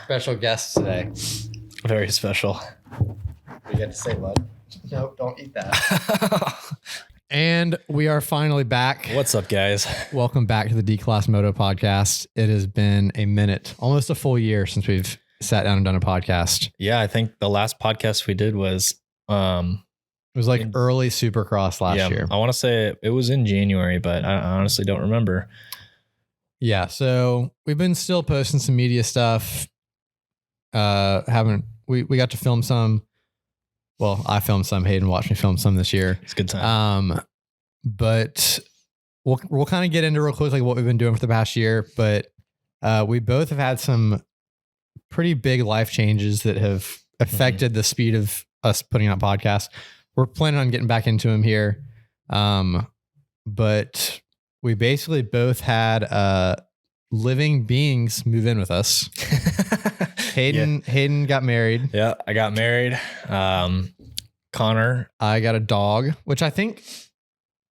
special guests today. Very special. You get to say what? Nope, don't eat that. And we are finally back. What's up, guys? Welcome back to the D-Class Moto podcast. It has been a minute, almost a full year since we've sat down and done a podcast. Yeah, I think the last podcast we did was it was like early Supercross last year. I want to say it was in January, but I honestly don't remember. Yeah, so we've been still posting some media stuff. We got to film some. Well, I filmed some. Hayden watched me film some this year. It's a good time. But we'll kind of get into real quick like what we've been doing for the past year. But we both have had some pretty big life changes that have affected the speed of us putting out podcasts. We're planning on getting back into them here. But we basically both had living beings move in with us. Hayden got married. Yeah, I got married. Connor. I got a dog, which I think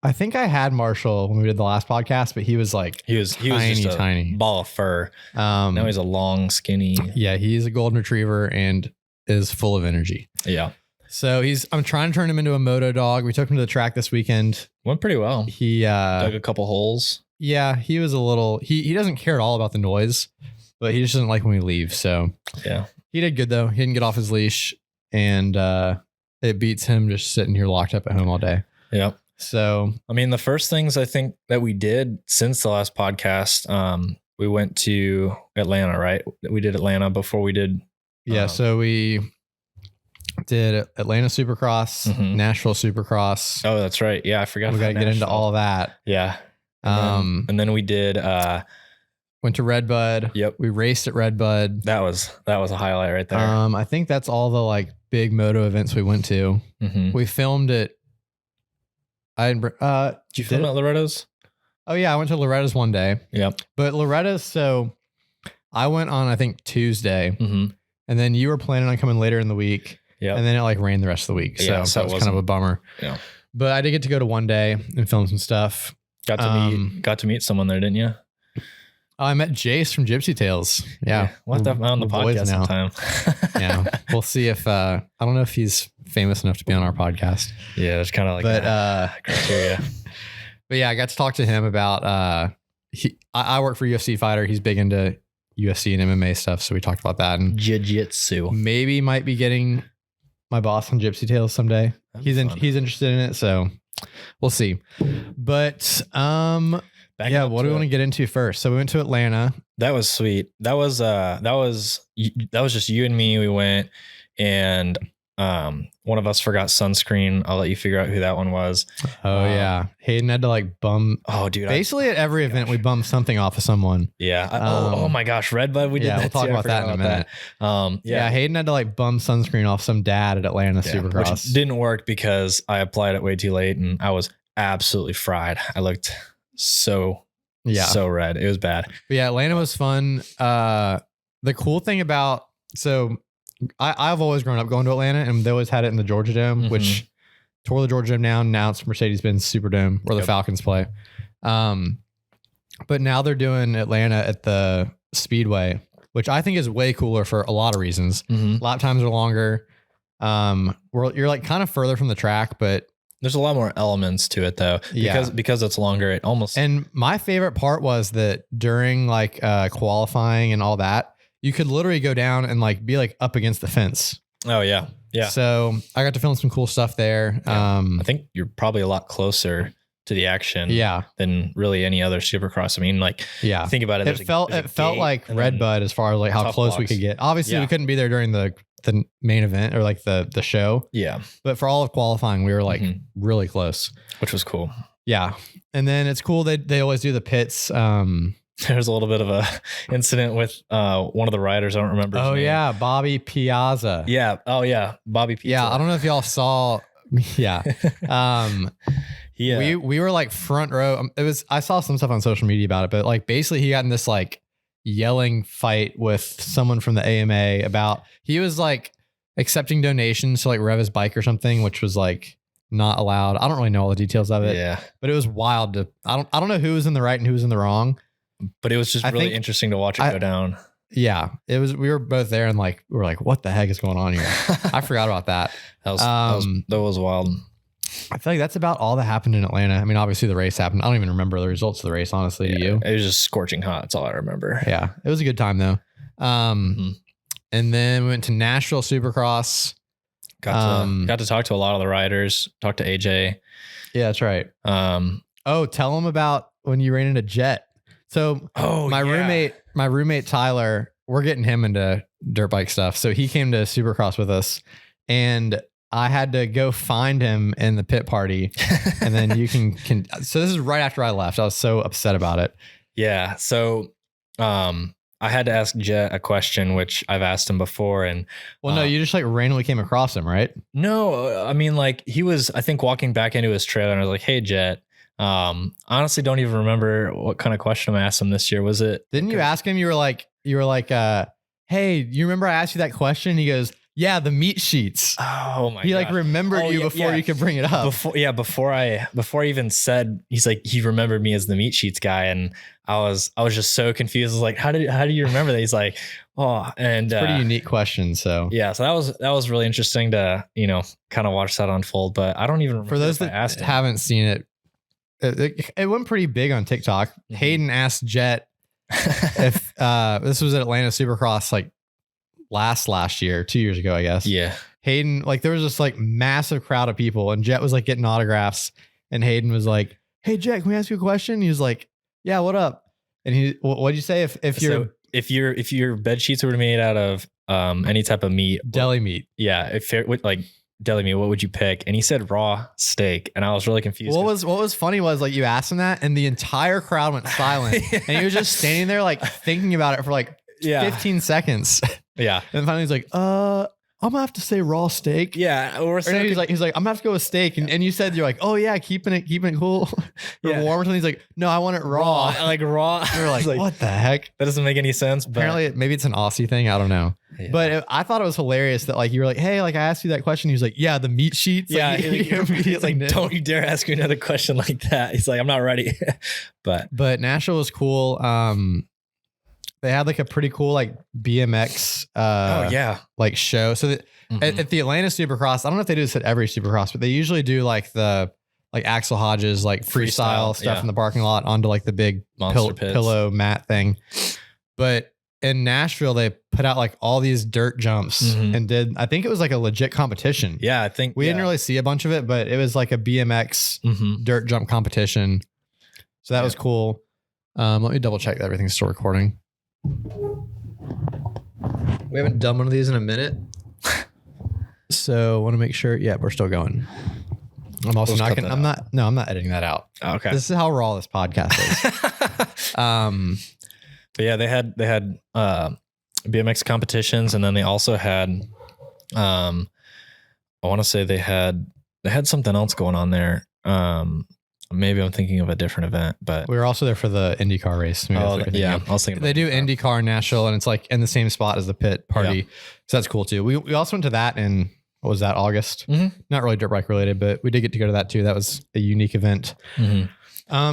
I had Marshall when we did the last podcast, but he was like he was just a tiny ball of fur. Now he's a long, skinny. Yeah, he's a golden retriever and is full of energy. Yeah. So I'm trying to turn him into a Moto dog. We took him to the track this weekend. Went pretty well. He dug a couple holes. Yeah, he was a little. He doesn't care at all about the noise, but he just doesn't like when we leave. So yeah, he did good though. He didn't get off his leash, and it beats him just sitting here locked up at home all day. Yeah. So I mean, the first things I think that we did since the last podcast, we went to Atlanta, right? We did Atlanta before we did. Yeah. So we did Atlanta Supercross, Nashville Supercross. Oh, that's right. Yeah, I forgot. We got to get into all of that. Yeah. And then we did. Went to Red Bud. Yep. We raced at Red Bud. That was a highlight right there. I think that's all the like big moto events we went to. We filmed it. Did you film at Loretta's? Oh yeah, I went to Loretta's one day. Yep. But Loretta's, so I went on I think Tuesday, and then you were planning on coming later in the week. Yeah. And then it like rained the rest of the week, so that was kind of a bummer. Yeah. But I did get to go to one day and film some stuff. Got to meet someone there, didn't you? I met Jace from Gypsy Tales. Yeah. We'll have to have him on the podcast sometime. Yeah. We'll see if, I don't know if he's famous enough to be on our podcast. Yeah. It's kind of like criteria. But yeah, I got to talk to him about, I work for UFC Fighter. He's big into UFC and MMA stuff. So we talked about that and jiu-jitsu. Maybe might be getting my boss on Gypsy Tales someday. He's interested in it. So we'll see. But, yeah, what do we want to get into first? So we went to Atlanta. That was sweet. That was just you and me. We went and one of us forgot sunscreen. I'll let you figure out who that one was. Oh yeah. Hayden had to like bum. Oh dude. Basically at every event we bummed something off of someone. Yeah. Oh my gosh. Red Bud. We did that. We'll talk about that in a minute. Yeah. Hayden had to like bum sunscreen off some dad at Atlanta Supercross. Which didn't work because I applied it way too late and I was absolutely fried. I looked so red. It was bad. But yeah, Atlanta was fun. The cool thing about, so I've always grown up going to Atlanta and they always had it in the Georgia Dome, which tore the Georgia Dome down. Now it's Mercedes-Benz Superdome where the Falcons play. But now they're doing Atlanta at the Speedway, which I think is way cooler for a lot of reasons. Lap times are longer. You're like kind of further from the track, but there's a lot more elements to it though, because it's longer. It almost. And my favorite part was that during like qualifying and all that, you could literally go down and like be like up against the fence. Oh yeah, yeah. So I got to film some cool stuff there. Yeah. I think you're probably a lot closer to the action. Than really any other Supercross. I mean, like, think about it. It felt like Red Bud as far as like how close we could get. Obviously, we couldn't be there during the main event or like the show. Yeah. But for all of qualifying, we were like really close, which was cool. Yeah. And then it's cool that they always do the pits. There's a little bit of a incident with one of the riders. I don't remember. Oh yeah. Bobby Piazza. Yeah. Oh yeah. Bobby Piazza. Yeah. I don't know if y'all saw. Yeah. We were like front row. I saw some stuff on social media about it, but like basically he got in this like yelling fight with someone from the AMA about, he was like accepting donations to like rev his bike or something, which was like not allowed. I don't really know all the details of it. Yeah. But it was wild I don't know who was in the right and who was in the wrong. But it was just really interesting to watch it go down. Yeah, it was. We were both there, and like we were like, "What the heck is going on here?" I forgot about that. That was wild. I feel like that's about all that happened in Atlanta. I mean, obviously the race happened. I don't even remember the results of the race, honestly. Yeah, Do you? It was just scorching hot. That's all I remember. Yeah, it was a good time though. And then we went to Nashville Supercross. Got to talk to a lot of the riders. Talk to AJ. Yeah, that's right. Oh, tell them about when you ran into Jet. So my roommate Tyler, we're getting him into dirt bike stuff. So he came to Supercross with us, and I had to go find him in the pit party. And then you can so this is right after I left. I was so upset about it. Yeah. So I had to ask Jet a question, which I've asked him before. And no, you just like randomly came across him, right? No, I mean, like he was, I think, walking back into his trailer, and I was like, "Hey, Jet." Honestly, don't even remember what kind of question I asked him this year. Was it? Didn't you ask him? You were like, "Hey, you remember I asked you that question?" He goes, "Yeah, the meat sheets." Oh my! He like remembered you before you could bring it up. Before I even said, he's like, he remembered me as the meat sheets guy, and I was just so confused. I was like, how do you remember that? He's like, oh, and it's a pretty unique question. So yeah, so that was really interesting to kind of watch that unfold. But I don't even remember. For those that haven't seen it, it went pretty big on TikTok. Mm-hmm. Hayden asked Jet if this was at Atlanta Supercross like last year, 2 years ago, I guess. Yeah. Hayden, like there was this like massive crowd of people, and Jet was like getting autographs, and Hayden was like, "Hey Jet, can we ask you a question?" He was like, "Yeah, what up?" And what'd you say? If your bed sheets were made out of any type of meat, deli meat, yeah, like deli meat, what would you pick? And he said raw steak, and I was really confused. What was funny was like you asked him that, and the entire crowd went silent, and he was just standing there like thinking about it for like 15 seconds. Yeah, and finally he's like, I'm gonna have to say raw steak. Yeah, he's like, I'm gonna have to go with steak, and you said you're like, oh yeah, keeping it cool, warm or something. He's like, no, I want it raw. Like raw. You're like, what the heck? That doesn't make any sense. But apparently, maybe it's an Aussie thing. I don't know. Yeah. But I thought it was hilarious that like you were like, hey, like I asked you that question. He was like, yeah, the meat sheets. Yeah, like, he's like, don't you dare ask me another question like that. He's like, I'm not ready. But Nashville was cool. They had like a pretty cool like BMX like show. So that at the Atlanta Supercross, I don't know if they do this at every Supercross, but they usually do like the Axel Hodges like freestyle stuff in the parking lot onto like the big pillow mat thing. But in Nashville, they put out like all these dirt jumps and I think it was like a legit competition. Yeah, I think we didn't really see a bunch of it, but it was like a BMX dirt jump competition. So that was cool. Let me double check that everything's still recording. We haven't done one of these in a minute. So I want to make sure. Yeah, we're still going. I'm also not going to, I'm not editing that out. Okay. This is how raw this podcast is. But yeah, they had BMX competitions, and then they also had I want to say they had something else going on there. Maybe I'm thinking of a different event, but we were also there for the IndyCar race. Yeah, I was thinking they do IndyCar in Nashville, and it's like in the same spot as the pit party. Yeah. So that's cool too. We also went to that in, what was that, August? Not really dirt bike related, but we did get to go to that too. That was a unique event.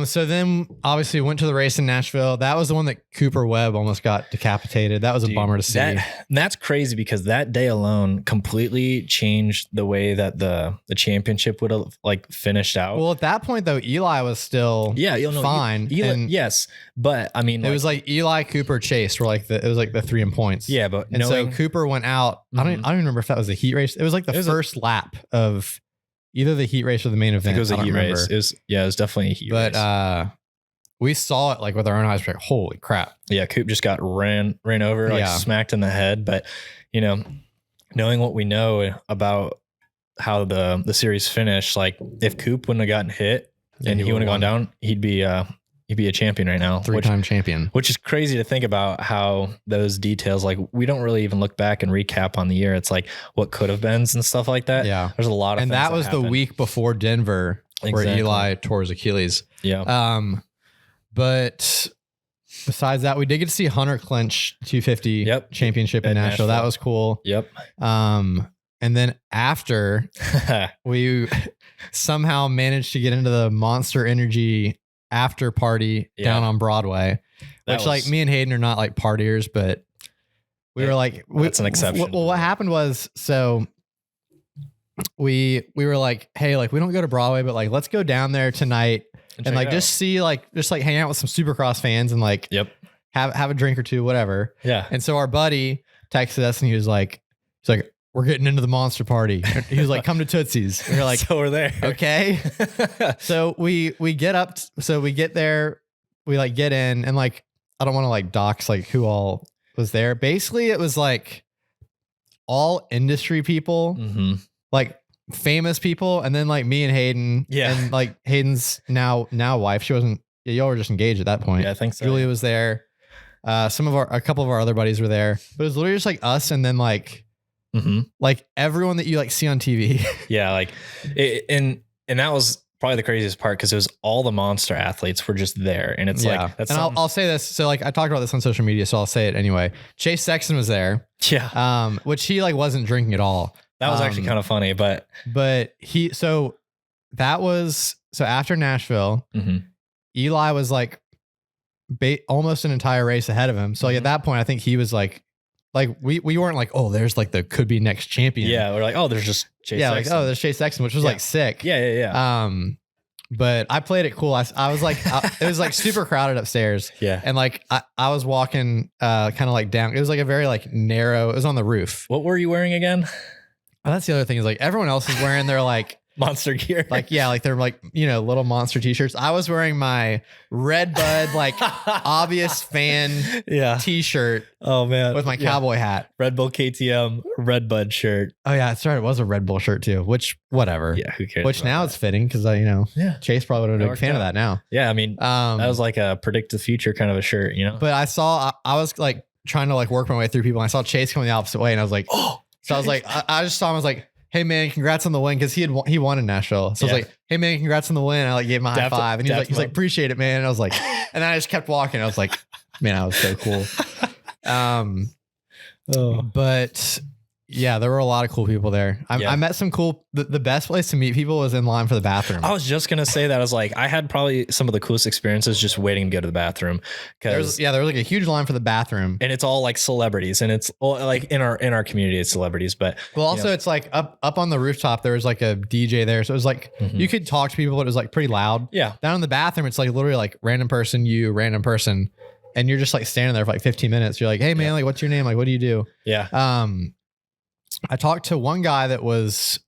So then obviously went to the race in Nashville. That was the one that Cooper Webb almost got decapitated. That was a bummer to see. That's crazy because that day alone completely changed the way that the championship would have like finished out. Well, at that point though, Eli was still fine. Yes, but I mean, it was like Eli, Cooper, Chase were like it was like the 3 in points. Yeah, but so Cooper went out. I don't even remember if that was a heat race. It was like the first lap of either the heat race or the main event. It was a heat race. It was definitely a heat race. But we saw it like with our own eyes. We're like, holy crap. Yeah, Coop just got ran over, like smacked in the head. But, knowing what we know about how the series finished, like if Coop wouldn't have gotten hit and he wouldn't have gone down, he'd be a champion right now. 3-time champion. Which is crazy to think about how those details, like we don't really even look back and recap on the year. It's like what could have been and stuff like that. Yeah. There's a lot of things that was the week before Denver where Eli tore his Achilles. Yeah. But besides that, we did get to see Hunter clinch 250 championship in Nashville. That was cool. Yep. And then after we somehow managed to get into the Monster Energy after party down on Broadway, which like me and Hayden are not like partiers, but we were like, that's an exception. Well, what happened was, so we were like, hey, like we don't go to Broadway, but like let's go down there tonight and like just hang out with some Supercross fans and like have a drink or two, whatever. Yeah. And so our buddy texted us and he was like, we're getting into the monster party. He was like, come to Tootsie's. We were like, so we're there. Okay. So we get up. So we get there, we like get in and like, I don't want to like dox like who all was there. Basically it was like all industry people, like famous people. And then like me and Hayden and like Hayden's now wife, she wasn't, y'all were just engaged at that point. Yeah, I think so. Julia was there. A couple of our other buddies were there, but it was literally just like us. And then like, like everyone that you like see on TV. Yeah. Like and that was probably the craziest part because it was all the monster athletes were just there. And it's like, that's and I'll say this. So like I talked about this on social media, so I'll say it anyway. Chase Sexton was there. Yeah. Which he like wasn't drinking at all. That was actually kind of funny, but after Nashville, Eli was like almost an entire race ahead of him. So like at that point, I think he was like we weren't like, oh, there's like the could be next champion. Yeah, we're like, oh, there's just Chase Sexton. Like, oh, there's Chase Sexton, which was like sick. Yeah. But I played it cool. I was like, it was like super crowded upstairs. Yeah. And like I was walking kind of like down. It was like a very like narrow. It was on the roof. What were you wearing again? Oh, that's the other thing is like everyone else is wearing their like monster gear. Like, yeah, like they're like, little monster t-shirts. I was wearing my Red Bud, like obvious fan t-shirt. Oh man. With my cowboy hat. Red Bull KTM Red Bud shirt. Oh yeah, that's right. It was a Red Bull shirt too, which whatever. Yeah, who cares? Which now it's fitting because Chase probably would have been a big fan of that now. Yeah, I mean, that was like a predict the future kind of a shirt, But I was like trying to like work my way through people. And I saw Chase coming the opposite way and I was like, oh. So I was like, I just saw him, I was like, hey man, congrats on the win, because he won in Nashville. So I was like, hey man, congrats on the win. I like gave him a high five, and he's like, appreciate it, man. And I was like, and then I just kept walking. I was like, man, that was so cool. But yeah, there were a lot of cool people there. I met some cool. The best place to meet people was in line for the bathroom. I was just gonna say that. I was like, I had probably some of the coolest experiences just waiting to go to the bathroom. There was like a huge line for the bathroom, and it's all like celebrities, and it's all like in our community, it's celebrities. But also it's like up on the rooftop, there was like a DJ there, so it was like you could talk to people, but it was like pretty loud. Yeah. Down in the bathroom, it's like literally like random person, and you're just like standing there for like 15 minutes. You're like, hey man, like what's your name? Like what do you do? Yeah. I talked to one guy that was,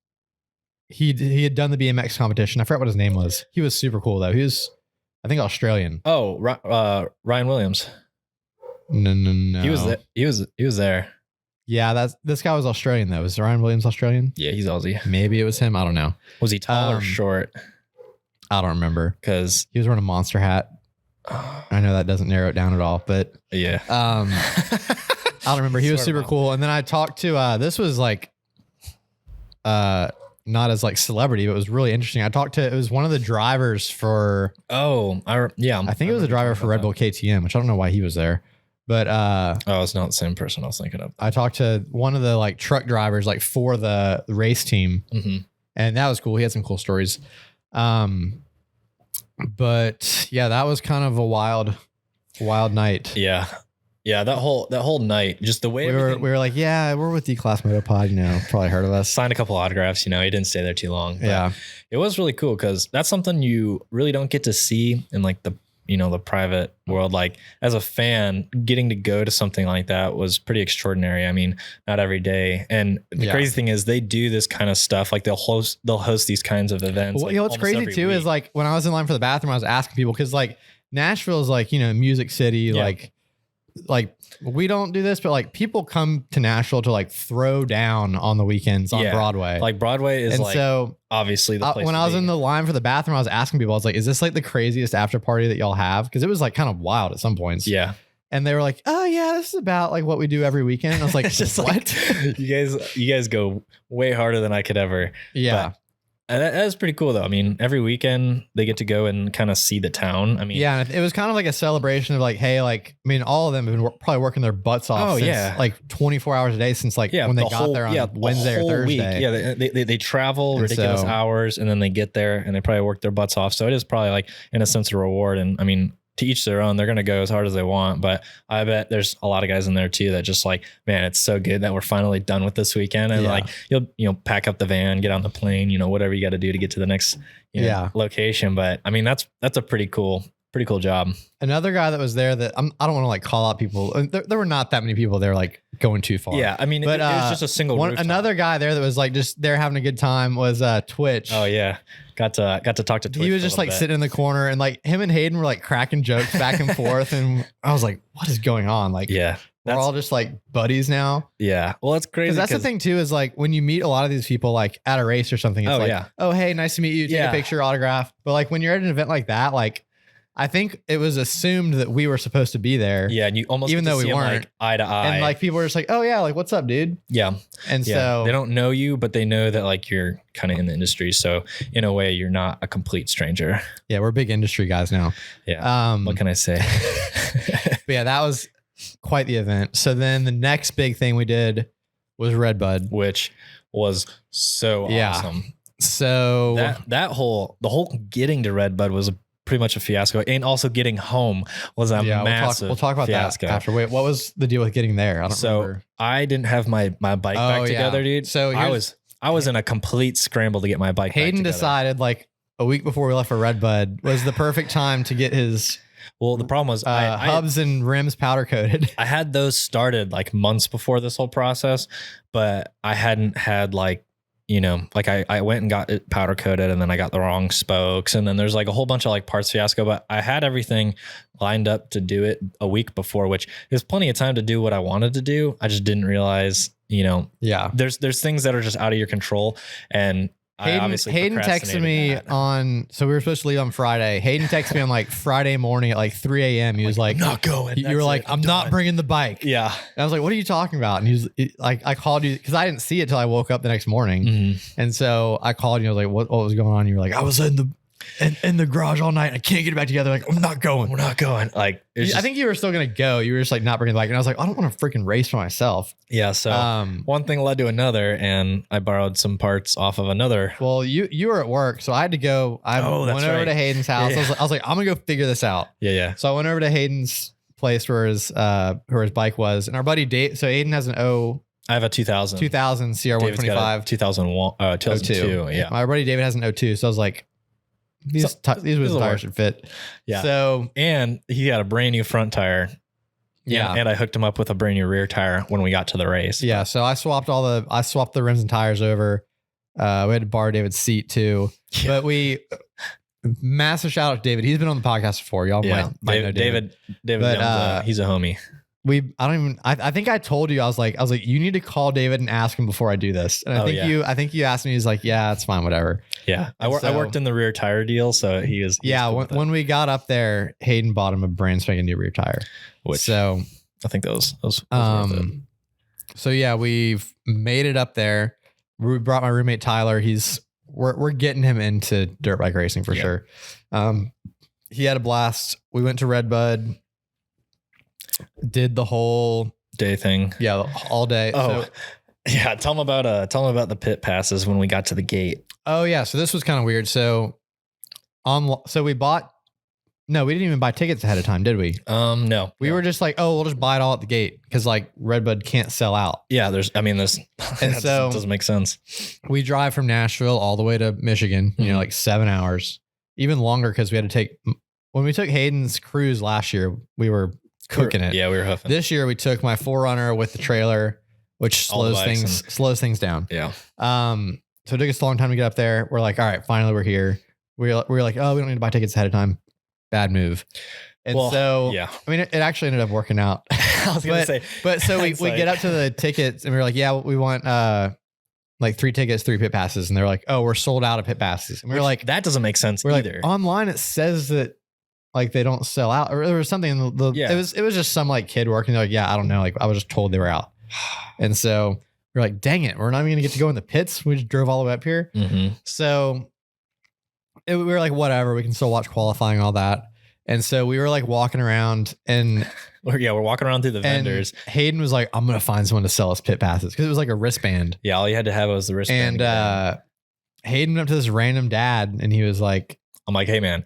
he had done the BMX competition. I forgot what his name was. He was super cool though. He was, I think, Australian. Oh, Ryan Williams. No. He was there. Yeah, this guy was Australian though. Was Ryan Williams Australian? Yeah, he's Aussie. Maybe it was him. I don't know. Was he tall or short? I don't remember, because he was wearing a monster hat. I know that doesn't narrow it down at all, but yeah. I don't remember. He was super cool. And then I talked to, this was like, not as like celebrity, but it was really interesting. I talked to, it was one of the drivers for, I think it was a driver for Red Bull KTM, which I don't know why he was there, but, it's not the same person I was thinking of. I talked to one of the like truck drivers, like for the race team, and that was cool. He had some cool stories. But yeah, that was kind of a wild night. Yeah. Yeah, that whole night, just the way we were like, yeah, we're with D-Class Moto Pod, probably heard of us. Signed a couple autographs, he didn't stay there too long. Yeah. It was really cool because that's something you really don't get to see in like the private world. Like as a fan, getting to go to something like that was pretty extraordinary. I mean, not every day. And the crazy thing is they do this kind of stuff. Like they'll host these kinds of events. Well, what's crazy too is like when I was in line for the bathroom, I was asking people, because like Nashville is like, music city, like we don't do this, but like people come to Nashville to like throw down on the weekends on Broadway. Like Broadway is, and like, so obviously the place. When I was in the line for the bathroom, I was asking people, I was like, is this like the craziest after party that y'all have? Because it was like kind of wild at some points. Yeah. And they were like, oh yeah, this is about like what we do every weekend. And I was like, just what? Like, you guys go way harder than I could ever. Yeah. But that was pretty cool though. I mean, every weekend they get to go and kind of see the town. I mean, yeah, it was kind of like a celebration of like, hey, like, I mean, all of them have been probably working their butts off. Since, like 24 hours a day since like when they got there on Wednesday or Thursday. Week. Yeah, they travel ridiculous hours and then they get there and they probably work their butts off. So it is probably like in a sense a reward. And I mean, to each their own. They're going to go as hard as they want, but I bet there's a lot of guys in there too that just like, man, it's so good that we're finally done with this weekend. And like, you'll pack up the van, get on the plane, whatever you got to do to get to the next location. But I mean, that's a pretty cool job. Another guy that was there that I don't want to like call out people. There were not that many people there like going too far. Yeah. I mean, but, it was just a single another guy there that was like just there having a good time was Twitch. Oh yeah. Got to talk to Twitch. He was just like sitting in the corner and like him and Hayden were like cracking jokes back and forth. And I was like, what is going on? Like, we're all just like buddies now. Yeah. Well, it's crazy. Cause that's the thing too, is like when you meet a lot of these people like at a race or something, it's oh, hey, nice to meet you. Take a picture, autograph. But like when you're at an event like that, like, I think it was assumed that we were supposed to be there. Yeah, and you almost even though we weren't, like, eye to eye, and like people were just like, "Oh yeah, like what's up, dude?" Yeah, and so they don't know you, but they know that like you're kind of in the industry. So in a way, you're not a complete stranger. Yeah, we're big industry guys now. Yeah. What can I say? But yeah, that was quite the event. So then the next big thing we did was Red Bud, which was so awesome. So the whole getting to Red Bud was pretty much a fiasco, and also getting home was a massive we'll talk about fiasco. That after. Wait, what was the deal with getting there? I don't remember. I didn't have my bike back together, dude. So I was in a complete scramble to get my bike Hayden back decided like a week before we left for Red Bud was the perfect time to get his the problem was hubs and rims powder coated. I had those started like months before this whole process, but I hadn't had like I went and got it powder coated, and then I got the wrong spokes, and then there's like a whole bunch of like parts fiasco, but I had everything lined up to do it a week before, which is plenty of time to do what I wanted to do. I just didn't realize, there's things that are just out of your control. And Hayden texted me so we were supposed to leave on Friday. Hayden texted me on like Friday morning at like 3 a.m. He was like, not going. You were like, I'm not bringing the bike. Yeah. And I was like, what are you talking about? And he like, I called you because I didn't see it till I woke up the next morning. Mm-hmm. And so I called you. I was like, what was going on? You were like, I was in the garage all night. I can't get it back together. Like, I'm not going. We're not going. Like, I think you were still going to go. You were just like not bringing the bike. And I was like, I don't want to freaking race for myself. Yeah. So one thing led to another, and I borrowed some parts off of another. Well, you were at work, so I had to go. I went over to Hayden's house. Yeah. I was like, I'm going to go figure this out. Yeah. Yeah. So I went over to Hayden's place where his bike was, and our buddy Dave. So Hayden has I have a 2000 CR125. 2001, 2002. Yeah. My buddy David has an 02. So I was like, these tires should fit. Yeah. So, and he had a brand new front tire. Yeah. And I hooked him up with a brand new rear tire when we got to the race. Yeah. So I swapped the rims and tires over. We had to borrow David's seat too. Yeah. But massive shout out to David. He's been on the podcast before. Y'all might know David. But, he's a homie. I think I told you, I was like, you need to call David and ask him before I do this. And I think you asked me, he's like, yeah, it's fine, whatever. Yeah. I worked in the rear tire deal. So he was, when we got up there, Hayden bought him a brand spanking new rear tire, so I think that was worth it. So yeah, we've made it up there. We brought my roommate, Tyler. We're getting him into dirt bike racing for sure. He had a blast. We went to Red Bud. Did the whole day thing. Yeah, all day. Oh, yeah. Tell them about the pit passes when we got to the gate. Oh yeah. So this was kind of weird. So we didn't even buy tickets ahead of time, did we? No. We were just like, we'll just buy it all at the gate because like Red Bud can't sell out. Yeah, this and so doesn't make sense. We drive from Nashville all the way to Michigan, like 7 hours, even longer because we had to when we took Hayden's cruise last year, we were cooking it. Yeah, we were huffing. This year we took my 4Runner with the trailer, which slows things down. Yeah. So it took us a long time to get up there. We're like, all right, finally we're here. We're like, we don't need to buy tickets ahead of time. Bad move. And I mean, it actually ended up working out. I was gonna say, but so we get up to the tickets and we were like, yeah, we want like 3 tickets, 3 pit passes, and they're like, we're sold out of pit passes. And we were like, that doesn't make sense either. Like, online it says that like they don't sell out, or there was something it was just some like kid working. They're like, I don't know. Like I was just told they were out. And so we're like, dang it, we're not even gonna get to go in the pits. We just drove all the way up here. Mm-hmm. So we were like, whatever, we can still watch qualifying, all that. And so we were like walking around and we're walking around through the vendors. Hayden was like, I'm going to find someone to sell us pit passes. Cause it was like a wristband. Yeah. All you had to have was the wristband. And Hayden went up to this random dad and he was like, I'm like, hey man,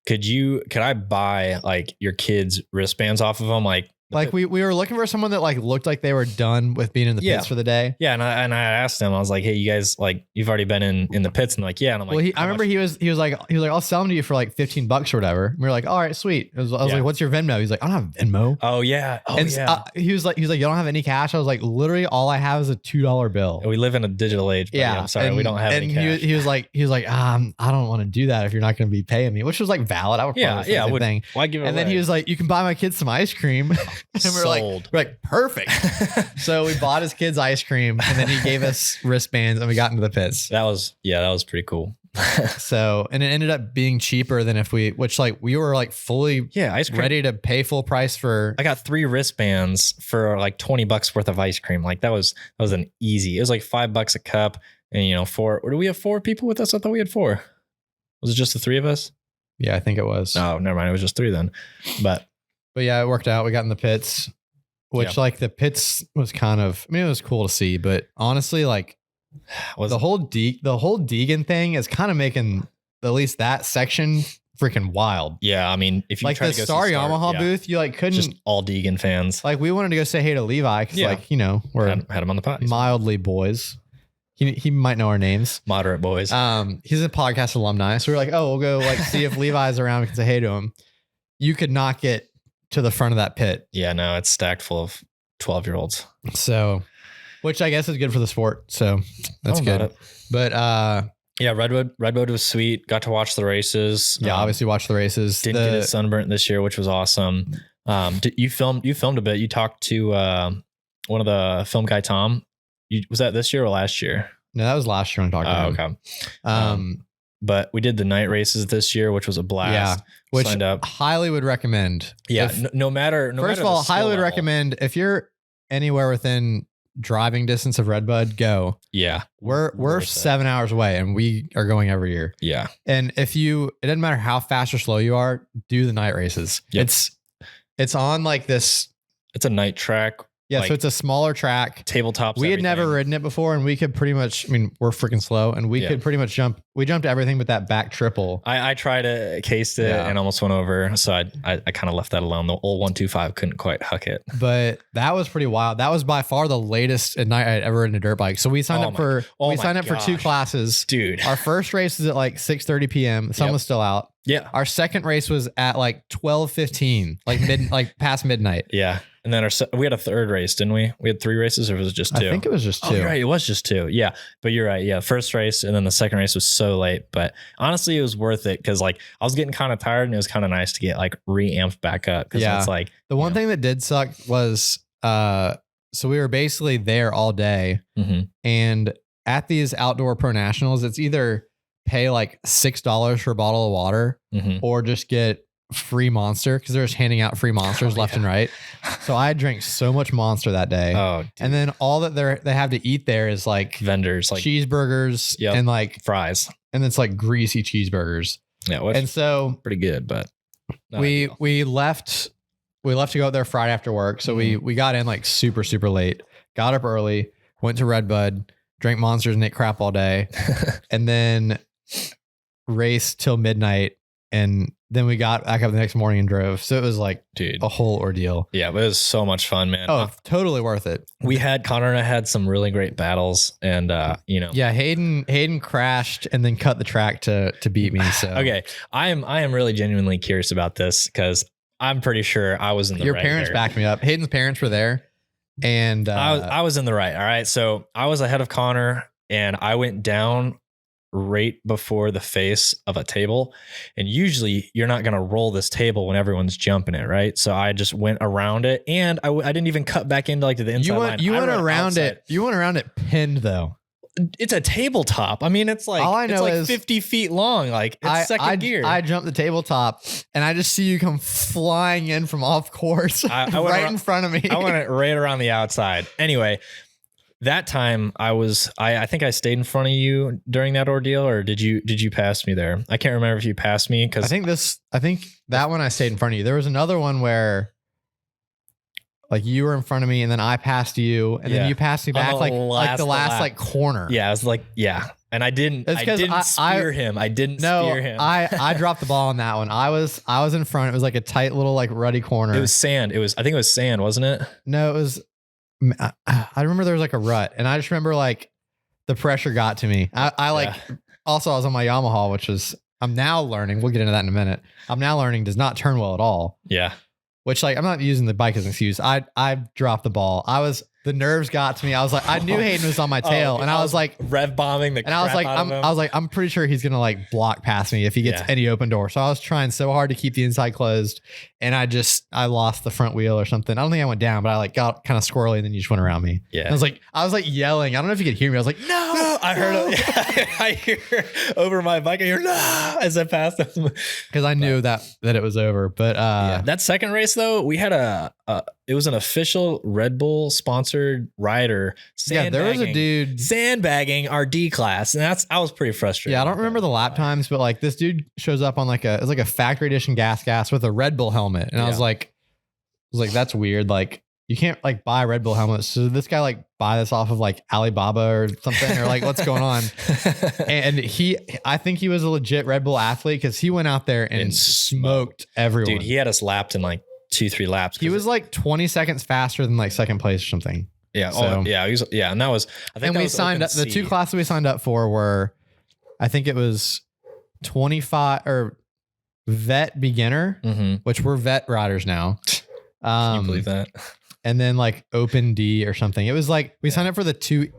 could I buy like your kids wristbands off of them? Like we were looking for someone that like looked like they were done with being in the pits for the day. Yeah. And I asked them, I was like, hey, you guys, like, you've already been in the pits. And like, yeah. And I'm like, well, I remember he was like, I'll sell them to you for like $15 or whatever. And we were like, all right, sweet. I was like, what's your Venmo? He's like, I don't have Venmo. Oh yeah. Oh and yeah. He was like, you don't have any cash. I was like, literally all I have is a $2 bill. We live in a digital age. Buddy. Yeah. I'm sorry. We don't have any cash. He was like, I don't want to do that if you're not going to be paying me, which was like valid. I would probably say the same thing. Why give it and away? then he was like, you can buy my kids some ice cream. And we're like, perfect. So we bought his kids ice cream and then he gave us wristbands and we got into the pits. That was pretty cool. So, and it ended up being cheaper than we were like fully ice cream. ready to pay full price for. I got 3 wristbands for like $20 worth of ice cream. Like that was an easy. It was like $5 a cup, and 4. Or do we have 4 people with us? I thought we had 4. Was it just the 3 of us? Yeah, I think it was. Oh, never mind. It was just 3 then. But yeah, it worked out. We got in the pits, which like the pits was kind of. I mean, it was cool to see, but honestly, like. The whole Deegan thing is kind of making at least that section freaking wild. Yeah, I mean, if you like the Star Yamaha booth, you like couldn't just all Deegan fans. Like we wanted to go say hey to Levi because we're had him on the podcast. Mildly boys. He might know our names. Moderate boys. He's a podcast alumni, so we're like, oh, we'll go like see if Levi's around. We can say hey to him. You could not get to the front of that pit. Yeah, no, it's stacked full of 12-year-olds. So. Which I guess is good for the sport. So that's good. But yeah, Redwood was sweet. Got to watch the races. Yeah, obviously watch the races. Didn't get it sunburnt this year, which was awesome. You filmed a bit. You talked to one of the film guy, Tom. Was that this year or last year? No, that was last year when I talked to him. Okay. But we did the night races this year, which was a blast. Yeah, which highly would recommend. Yeah, no matter. First of all, highly would recommend if you're anywhere within driving distance of Redbud, go. Yeah. We're 7 hours away and we are going every year. Yeah. And it doesn't matter how fast or slow you are, do the night races. Yep. It's on like this. It's a night track. Yeah. So it's a smaller track. Tabletops. We had never ridden it before and we could pretty much, we're freaking slow and we could pretty much jump. We jumped everything but that back triple. I tried to case it and almost went over. So I kind of left that alone. The old 125 couldn't quite huck it. But that was pretty wild. That was by far the latest at night I'd ever ridden a dirt bike. So we signed up for 2 classes. Dude. Our first race was at like 6:30 p.m. The sun was still out. Yeah. Our second race was at like 12:15, like past midnight. Yeah. And then we had a third race, didn't we? We had 3 races, or was it just 2? I think it was just 2. Oh, you're right. It was just 2. Yeah. But you're right. Yeah. First race and then the second race was so late. But honestly, it was worth it because like I was getting kind of tired and it was kind of nice to get like re-amped back up. Because it's like the one thing that did suck was so we were basically there all day. Mm-hmm. And at these outdoor pro nationals, it's either pay like $6 for a bottle of water or just get free Monster because they're just handing out free Monsters left and right. So I drank so much Monster that day. Oh, dude. And then all that they have to eat there is like vendors, like cheeseburgers and like fries, and it's like greasy cheeseburgers. Yeah, and so pretty good, but we left to go out there Friday after work. So we got in like super late, got up early, went to Redbud, drank Monsters and ate crap all day, and then raced till midnight. And then we got back up the next morning and drove. So it was like, dude, a whole ordeal. Yeah, but it was so much fun, man. Oh, totally worth it. Connor and I had some really great battles and, Yeah, Hayden crashed and then cut the track to beat me. So, okay. I am really genuinely curious about this because I'm pretty sure I was in the right. Your parents backed me up. Hayden's parents were there and I was in the right. All right. So I was ahead of Connor and I went down right before the face of a table, and usually you're not going to roll this table when everyone's jumping it, right? So I just went around it, and I didn't even cut back into like to the inside line. You went around it. You went around it pinned though. It's a tabletop. I mean, it's like all I know is 50 feet long. Like it's second gear. I jumped the tabletop, and I just see you come flying in from off course right in front of me. I went right around the outside. Anyway. That time I think I stayed in front of you during that ordeal, or did you pass me there? I can't remember if you passed me because I think that one I stayed in front of you. There was another one where like you were in front of me and then I passed you and then you passed me back like the last corner. Yeah, I was like, yeah. And I didn't spear him. I didn't spear him. I dropped the ball on that one. I was in front. It was like a tight little like ruddy corner. It was sand. I think it was sand, wasn't it? No, it was, I remember there was like a rut, and I just remember like the pressure got to me. Also I was on my Yamaha, which is, I'm now learning, we'll get into that in a minute. I'm now learning does not turn well at all. Yeah. Which like, I'm not using the bike as an excuse. I dropped the ball. The nerves got to me. I was like, I knew Hayden was on my tail, and I was like rev bombing the. And I was like, I'm pretty sure he's gonna like block past me if he gets any open door. So I was trying so hard to keep the inside closed, and I lost the front wheel or something. I don't think I went down, but I like got kind of squirrely, and then you just went around me. Yeah, and I was like yelling. I don't know if you could hear me. I was like, no. I heard it. I hear over my bike. I hear no as I passed him because I knew that it was over. But that second race though, we had it was an official Red Bull sponsored rider. Yeah, there was a dude sandbagging our D class, and I was pretty frustrated. Yeah, I don't remember the lap times, but like this dude shows up on it's like a factory edition gas with a Red Bull helmet, and I was like, that's weird. Like you can't like buy Red Bull helmets. So this guy like buy this off of like Alibaba or something, or like what's going on? And I think he was a legit Red Bull athlete because he went out there and smoked everyone. Dude, he had us lapped in like 2-3 laps. He was like 20 seconds faster than like second place or something. Yeah. So, And that was, I think, and we signed up, the two classes we signed up for were, I think it was 25 or vet beginner, which we're vet riders now. Can you believe that? And then like open D or something. It was like, we signed up for the two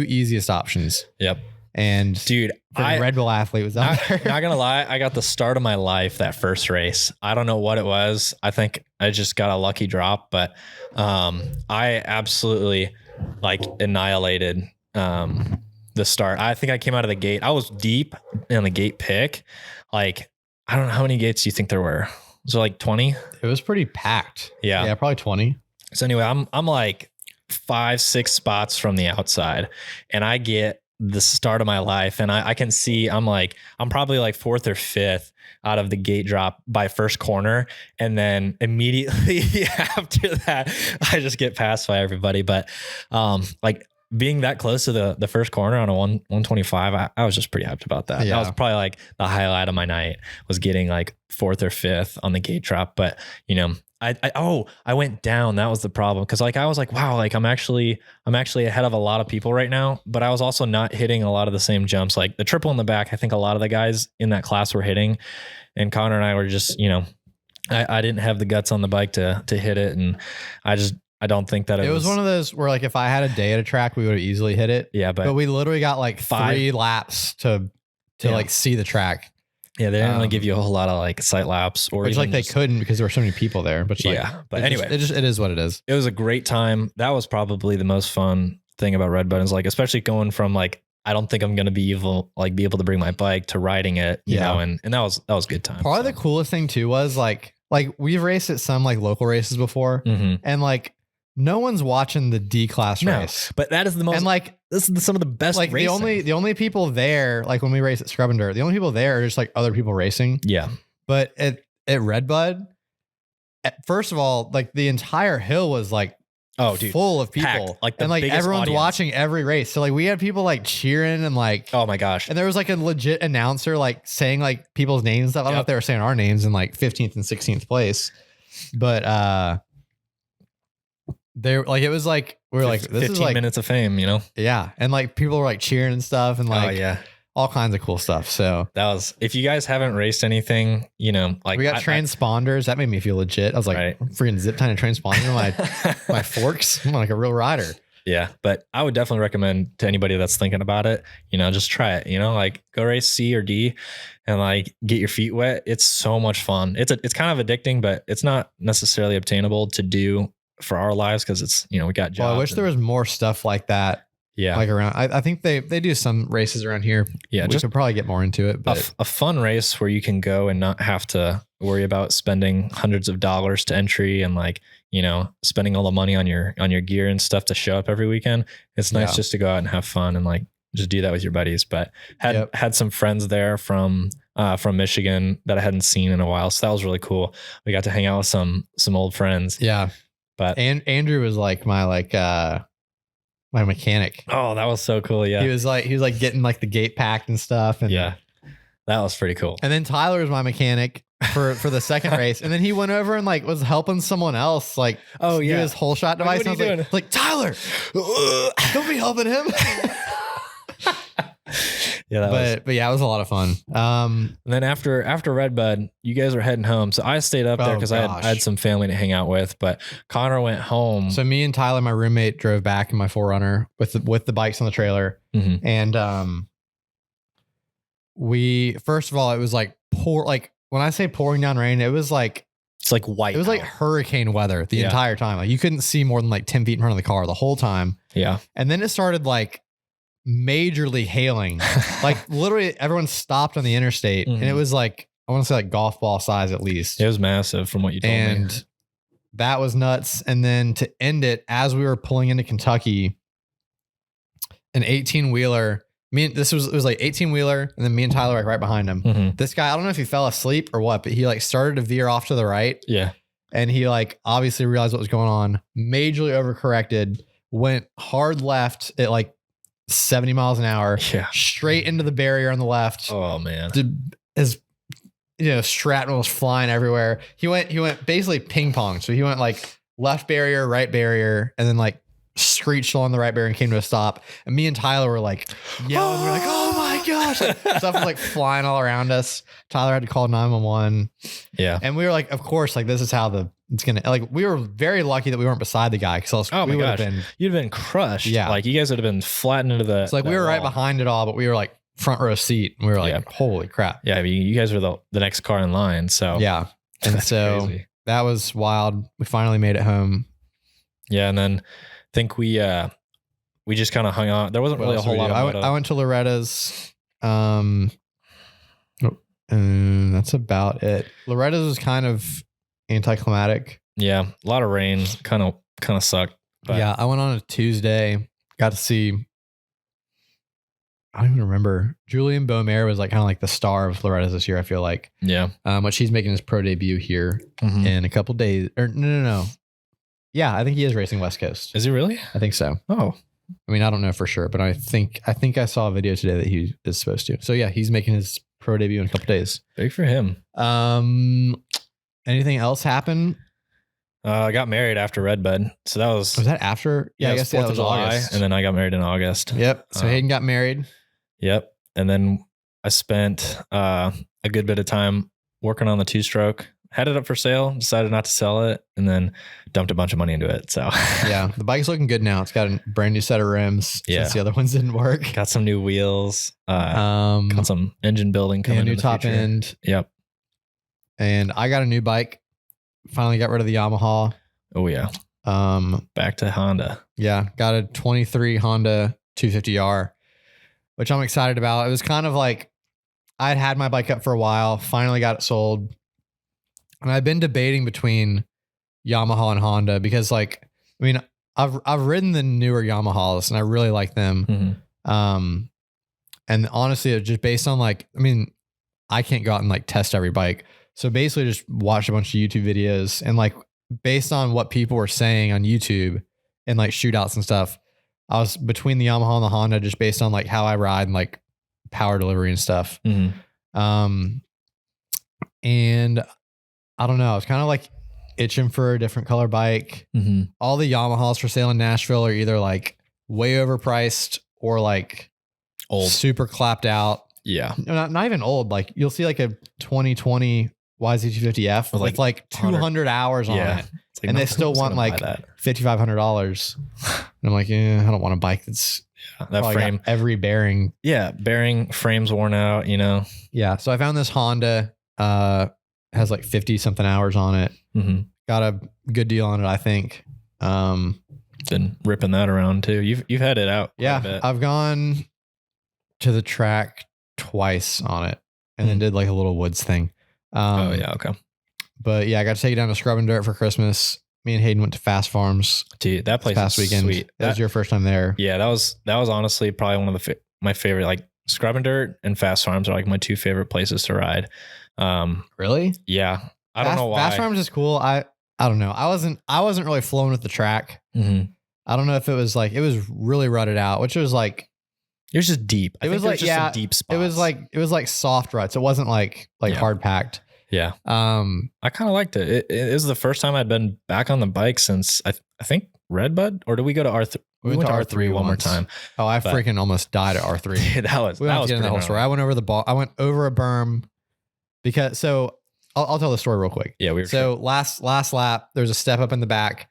easiest options. Yep. And dude, Red Bull athlete was out there. Not gonna lie, I got the start of my life that first race. I don't know what it was. I think I just got a lucky drop, but I absolutely like annihilated the start. I think I came out of the gate. I was deep in the gate pick. Like, I don't know how many gates do you think there were? Was it like 20? It was pretty packed. Yeah, probably 20. So anyway, I'm like 5-6 spots from the outside, and I get the start of my life, and I can see I'm probably like 4th or 5th out of the gate drop by first corner, and then immediately after that I just get passed by everybody. But like being that close to the first corner on a 125, I was just pretty hyped about that. That was probably like the highlight of my night, was getting like 4th or 5th on the gate drop. But you know, I went down. That was the problem. Cause like, I was like, wow, like I'm actually ahead of a lot of people right now, but I was also not hitting a lot of the same jumps. Like the triple in the back, I think a lot of the guys in that class were hitting, and Connor and I were just, you know, I didn't have the guts on the bike to hit it. And I don't think that it was one of those where like, if I had a day at a track, we would have easily hit it. Yeah. But we literally got like 3 laps to like see the track. Yeah, they didn't really give you a whole lot of like sight laps, or which like they couldn't because there were so many people there. But like, but anyway, it is what it is. It was a great time. That was probably the most fun thing about Red Buttons, like especially going from like, I don't think I'm gonna be able to bring my bike to riding it, you know, and that was good time. Probably the coolest thing too was like we've raced at some like local races before, and like no one's watching the D class race, but that is the most, and like this is some of the best. Like racing. the only people there, like when we race at Scrub and Dirt, the only people there are just like other people racing. Yeah, but at Red Bud, first of all, like the entire hill was like full of people, packed, like and like everyone's audience. Watching every race. So like we had people like cheering and like, oh my gosh, and there was like a legit announcer like saying like people's names and stuff. I don't know if they were saying our names in like 15th and 16th place, but there, like it was like we were like this 15 is like minutes of fame, you know? Yeah, and like people were like cheering and stuff, and like all kinds of cool stuff. So that was, if you guys haven't raced anything, you know, like we got transponders. That made me feel legit. I was like, freaking zip tying a transponder on my forks. I'm like a real rider. Yeah, but I would definitely recommend to anybody that's thinking about it, you know, just try it, you know, like go race C or D and like get your feet wet. It's so much fun. It's kind of addicting, but it's not necessarily obtainable to do for our lives because it's, you know, we got jobs. Well, I wish there was more stuff like that. Yeah, like around. I think they do some races around here. Yeah, we could probably get more into it. But a fun race where you can go and not have to worry about spending hundreds of dollars to entry and like, you know, spending all the money on your gear and stuff to show up every weekend. It's nice just to go out and have fun and like just do that with your buddies. But had some friends there from Michigan that I hadn't seen in a while, so that was really cool. We got to hang out with some old friends. Yeah. But Andrew was like my my mechanic. Oh, that was so cool. Yeah. He was like getting like the gate packed and stuff. And yeah. That was pretty cool. And then Tyler was my mechanic for the second race. And then he went over and like was helping someone else like do his whole shot device. What and I was like, Tyler, don't be helping him. Yeah, but yeah, it was a lot of fun. And then after Red Bud, you guys were heading home. So I stayed up there because I had some family to hang out with. But Connor went home. So me and Tyler, my roommate, drove back in my 4Runner with the bikes on the trailer. Mm-hmm. And we first of all, it was like when I say pouring down rain, it was like it's like white. It was like hurricane weather the entire time. Like you couldn't see more than like 10 feet in front of the car the whole time. Yeah. And then it started like majorly hailing. Like literally everyone stopped on the interstate and it was like, I want to say like golf ball size at least. It was massive from what you told me. And that was nuts. And then to end it, as we were pulling into Kentucky, an 18-wheeler, it was like 18-wheeler, and then me and Tyler like right behind him. Mm-hmm. This guy, I don't know if he fell asleep or what, but he like started to veer off to the right. Yeah. And he like obviously realized what was going on, majorly overcorrected, went hard left at like 70 miles an hour, straight into the barrier on the left. Oh man. His shrapnel was flying everywhere. He went basically ping pong. So he went like left barrier, right barrier, and then like screeched along the right barrier and came to a stop. And me and Tyler were like yelling. We're like, oh my gosh. Like, stuff was like flying all around us. Tyler had to call 911. Yeah. And we were like, of course, like this is how it's going to, like, we were very lucky that we weren't beside the guy. Cause we would have been, you'd have been crushed. Yeah. Like you guys would have been flattened into the, it's like we were right behind it all, but we were like front row seat. And we were like, holy crap. Yeah. I mean, you guys were the next car in line. So yeah. And so crazy. That was wild. We finally made it home. Yeah. And then I think we just kind of hung out. There wasn't really a whole lot of I went to Loretta's. That's about it. Loretta's was kind of anticlimactic. Yeah, a lot of rain. Kind of sucked. But. Yeah, I went on a Tuesday. Got to see. I don't even remember. Julian Beaumer was like kind of like the star of Loretta's this year. I feel like. Yeah. But she's making his pro debut here in a couple days. Or no. Yeah, I think he is racing West Coast. Is he really? I think so. Oh. I mean, I don't know for sure, but I think I saw a video today that he is supposed to. So yeah, he's making his pro debut in a couple days. Big for him. Anything else happen? I got married after Red Bud. So that was that after? Yeah, I guess that was July, August. and then I got married in August. Yep. So Hayden got married. Yep. And then I spent a good bit of time working on the 2-stroke. Had it up for sale, decided not to sell it, and then dumped a bunch of money into it. So yeah, the bike's looking good now. It's got a brand new set of rims since the other ones didn't work. Got some new wheels. Got some engine building coming in the top future. End. Yep. And I got a new bike. Finally got rid of the Yamaha. Oh yeah. Back to Honda. Yeah, got a 23 Honda 250R, which I'm excited about. It was kind of like I'd had my bike up for a while. Finally got it sold. And I've been debating between Yamaha and Honda because, like, I mean, I've ridden the newer Yamahas and I really like them. Mm-hmm. And honestly, it's just based on like, I mean, I can't go out and like test every bike. So basically just watch a bunch of YouTube videos and like based on what people were saying on YouTube and like shootouts and stuff, I was between the Yamaha and the Honda just based on like how I ride and like power delivery and stuff. Mm-hmm. And I don't know. I was kind of like itching for a different color bike. Mm-hmm. All the Yamahas for sale in Nashville are either like way overpriced or like old, super clapped out. Yeah. Not even old. Like you'll see like a 2020 YZ250F with like 200 hours on it. Like, and they still want like $5,500. And I'm like, I don't want a bike that's that frame, every bearing. Yeah. Bearing frame's worn out, Yeah. So I found this Honda, has like 50 something hours on it. Mm-hmm. Got a good deal on it, I think. Been ripping that around too. You've had it out. Yeah. A bit. I've gone to the track twice on it and then did like a little woods thing. Okay. But yeah, I got to take it down to Scrub and Dirt for Christmas. Me and Hayden went to Fast Farms. Dude, that place past is weekend. Sweet. That was your first time there. Yeah, that was honestly probably one of my favorite. Like Scrub and Dirt and Fast Farms are like my two favorite places to ride. Really? Yeah. I don't know why. Fast Farms is cool. I don't know. I wasn't really flowing with the track. Mm-hmm. I don't know if it was like, it was really rutted out, which was like, it was just deep. It was like, just some deep spots. It was like soft ruts. It wasn't like hard packed. Yeah. I kind of liked it. It was the first time I'd been back on the bike since I think Red Bud, or did we go to R3? We went to R3 one more time. Oh, I freaking almost died at R3. that was we that don't was get into the whole story. I went over the ball. I went over a berm because I'll tell the story real quick. Yeah, last lap. There's a step up in the back.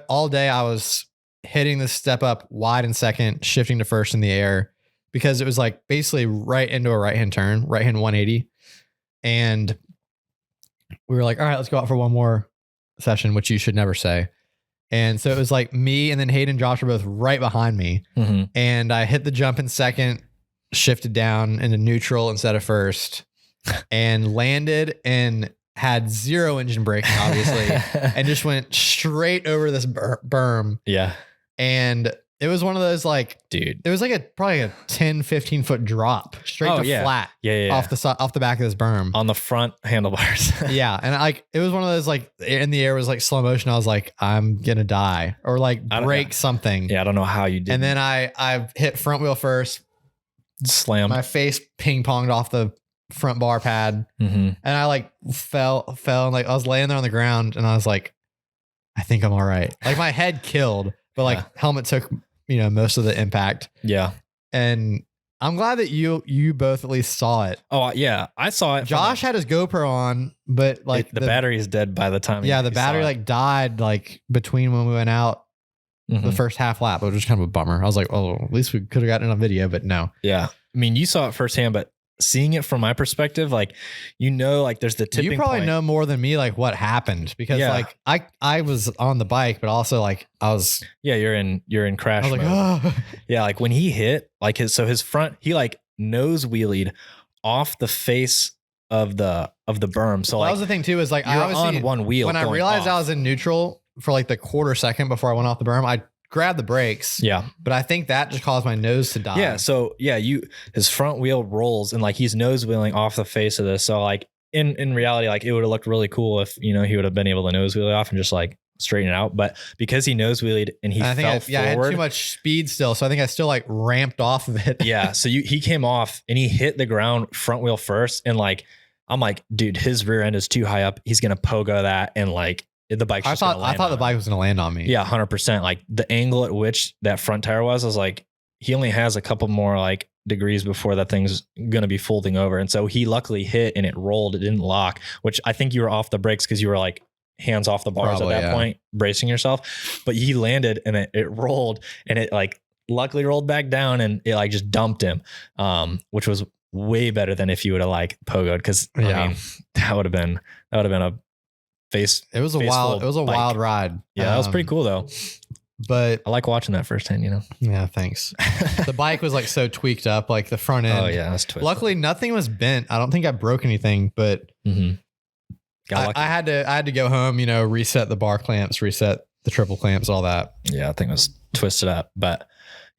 All day I was hitting the step up wide in second, shifting to first in the air because it was like basically right into a right hand turn, right hand 180, and we were like, all right, let's go out for one more session, which you should never say. And so it was like me and then Hayden and Josh were both right behind me. Mm-hmm. And I hit the jump in second, shifted down into neutral instead of first, and landed and had zero engine braking, obviously, and just went straight over this berm. Yeah. And it was one of those like, dude, it was like probably a 10, 15 foot drop straight to flat off the back of this berm on the front handlebars. Yeah. And it was one of those like in the air was like slow motion. I was like, I'm going to die or like break something. Yeah. I don't know how you did. And then I hit front wheel first, slammed. My face ping ponged off the front bar pad. Mm-hmm. And I like fell and like I was laying there on the ground and I was like, I think I'm all right. Like my head killed, but like helmet took, most of the impact. Yeah. And I'm glad that you both at least saw it. Oh yeah. I saw it. Josh had his GoPro on, but like the battery is dead by the time. Yeah. The battery like died like between when we went out the first half lap, which was kind of a bummer. I was like, oh, at least we could have gotten it on video, but no. Yeah. I mean, you saw it firsthand, but seeing it from my perspective, like, like there's the tipping point. You probably know more than me, like what happened because like I was on the bike, but also like I was. Yeah. You're in crash mode. Like, oh. Yeah. Like when he hit like his front, he like nose wheelied off the face of the berm. So that was the thing too, is like I was on one wheel. When I realized I was in neutral for like the quarter second before I went off the berm, I grabbed the brakes. Yeah. But I think that just caused my nose to die. Yeah. So yeah, his front wheel rolls and like he's nose wheeling off the face of this. So like in reality, like it would have looked really cool if, he would have been able to nose wheel it off and just like straighten it out. But because he nose wheeled and he fell forward. I had too much speed still. So I think I still like ramped off of it. Yeah. So he came off and he hit the ground front wheel first. And like, I'm like, dude, his rear end is too high up. He's going to pogo that. And like, the bike. I thought the bike was going to land on me. Yeah, 100%. Like the angle at which that front tire was like, he only has a couple more like degrees before that thing's going to be folding over. And so he luckily hit and it rolled. It didn't lock, which I think you were off the brakes because you were like hands off the bars at that point, bracing yourself. But he landed and it rolled and it like luckily rolled back down and it like just dumped him, which was way better than if you would have like pogoed. Because I mean, that would have been a it was a wild ride. Yeah, that was pretty cool though. But I like watching that firsthand, Yeah, thanks. The bike was like so tweaked up, like the front end. Oh yeah, that's twisted. Luckily, nothing was bent. I don't think I broke anything, but I had to go home, reset the bar clamps, reset the triple clamps, all that. Yeah, I think it was twisted up. But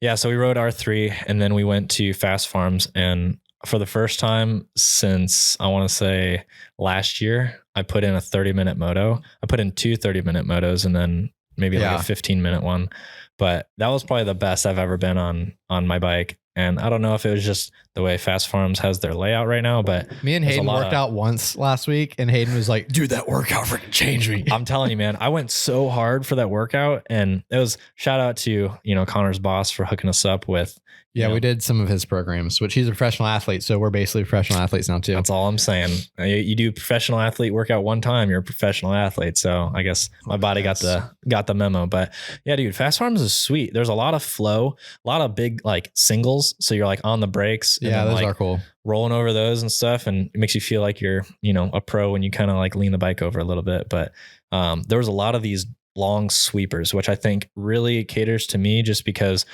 yeah, so we rode R3 and then we went to Fast Farms, and for the first time since I want to say last year, I put in a 30-minute moto. I put in 2 30-minute motos and then maybe like a 15-minute one. But that was probably the best I've ever been on my bike. And I don't know if it was just the way Fast Farms has their layout right now, but me and Hayden worked out once last week and Hayden was like, dude, that workout freaking changed me. I'm telling you, man, I went so hard for that workout, and it was shout out to, Connor's boss for hooking us up with. Yeah, we did some of his programs, which he's a professional athlete. So we're basically professional athletes now too. That's all I'm saying. You do professional athlete workout one time, you're a professional athlete. So I guess my body got the memo. But yeah, dude, Fast Farms is sweet. There's a lot of flow, a lot of big like singles. So you're like on the brakes. Yeah, those like are cool. Rolling over those and stuff. And it makes you feel like you're, a pro when you kind of like lean the bike over a little bit. But there was a lot of these long sweepers, which I think really caters to me just because